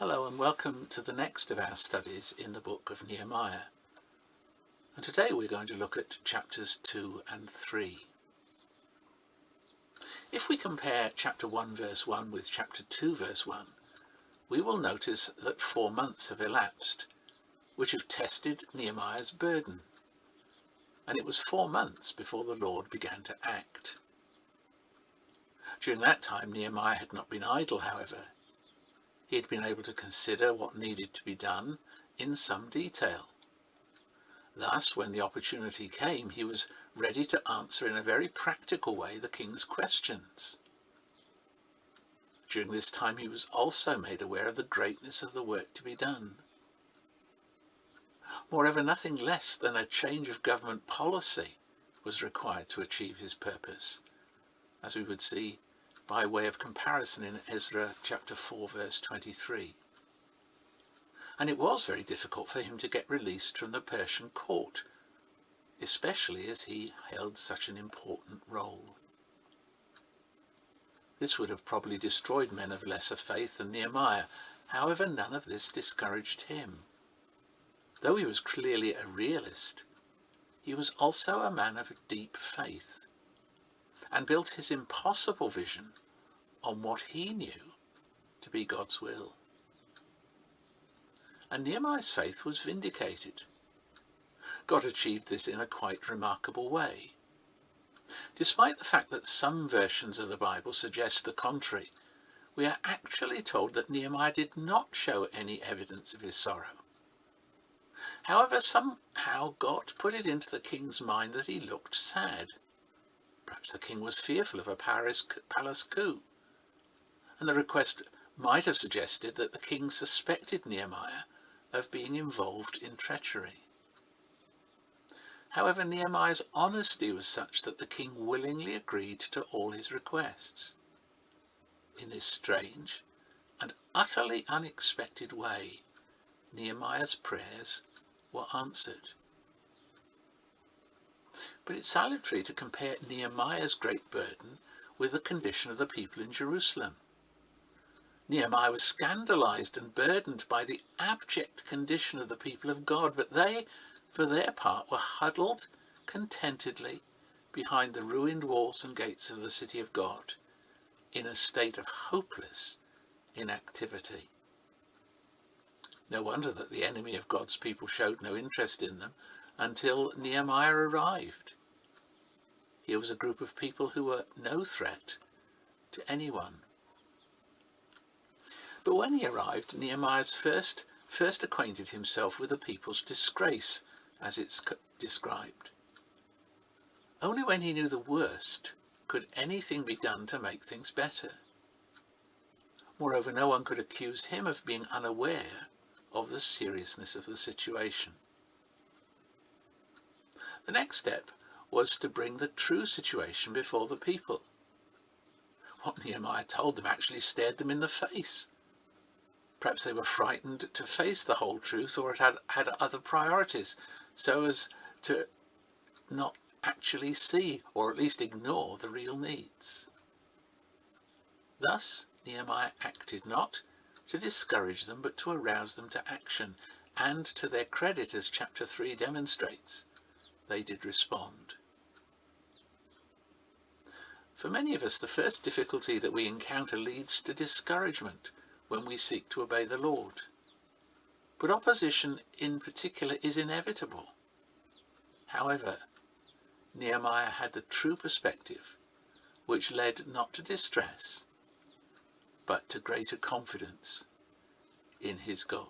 Hello and welcome to the next of our studies in the book of Nehemiah. And today we're going to look at chapters 2 and 3. If we compare chapter 1 verse 1 with chapter 2 verse 1, we will notice that 4 months have elapsed, which have tested Nehemiah's burden. And it was 4 months before the Lord began to act. During that time Nehemiah had not been idle, however. He had been able to consider what needed to be done in some detail. Thus, when the opportunity came, he was ready to answer in a very practical way the king's questions. During this time, he was also made aware of the greatness of the work to be done. Moreover, nothing less than a change of government policy was required to achieve his purpose, as we would see by way of comparison in Ezra chapter 4 verse 23. And it was very difficult for him to get released from the Persian court, especially as he held such an important role. This would have probably destroyed men of lesser faith than Nehemiah. However, none of this discouraged him. Though he was clearly a realist, he was also a man of deep faith, and built his impossible vision on what he knew to be God's will. And Nehemiah's faith was vindicated. God achieved this in a quite remarkable way. Despite the fact that some versions of the Bible suggest the contrary, we are actually told that Nehemiah did not show any evidence of his sorrow. However, somehow God put it into the king's mind that he looked sad. Perhaps the king was fearful of a palace coup, and the request might have suggested that the king suspected Nehemiah of being involved in treachery. However, Nehemiah's honesty was such that the king willingly agreed to all his requests. In this strange and utterly unexpected way, Nehemiah's prayers were answered. But it's salutary to compare Nehemiah's great burden with the condition of the people in Jerusalem. Nehemiah was scandalized and burdened by the abject condition of the people of God, but they, for their part, were huddled contentedly behind the ruined walls and gates of the city of God, in a state of hopeless inactivity. No wonder that the enemy of God's people showed no interest in them until Nehemiah arrived. Here was a group of people who were no threat to anyone. But when he arrived, Nehemiah first acquainted himself with the people's disgrace, as it's described. Only when he knew the worst could anything be done to make things better. Moreover, no one could accuse him of being unaware of the seriousness of the situation. The next step was to bring the true situation before the people. What Nehemiah told them actually stared them in the face. Perhaps they were frightened to face the whole truth, or had other priorities, so as to not actually see, or at least ignore, the real needs. Thus Nehemiah acted not to discourage them, but to arouse them to action, and to their credit, as chapter 3 demonstrates, they did respond. For many of us, the first difficulty that we encounter leads to discouragement when we seek to obey the Lord. But opposition in particular is inevitable. However, Nehemiah had the true perspective, which led not to distress, but to greater confidence in his God.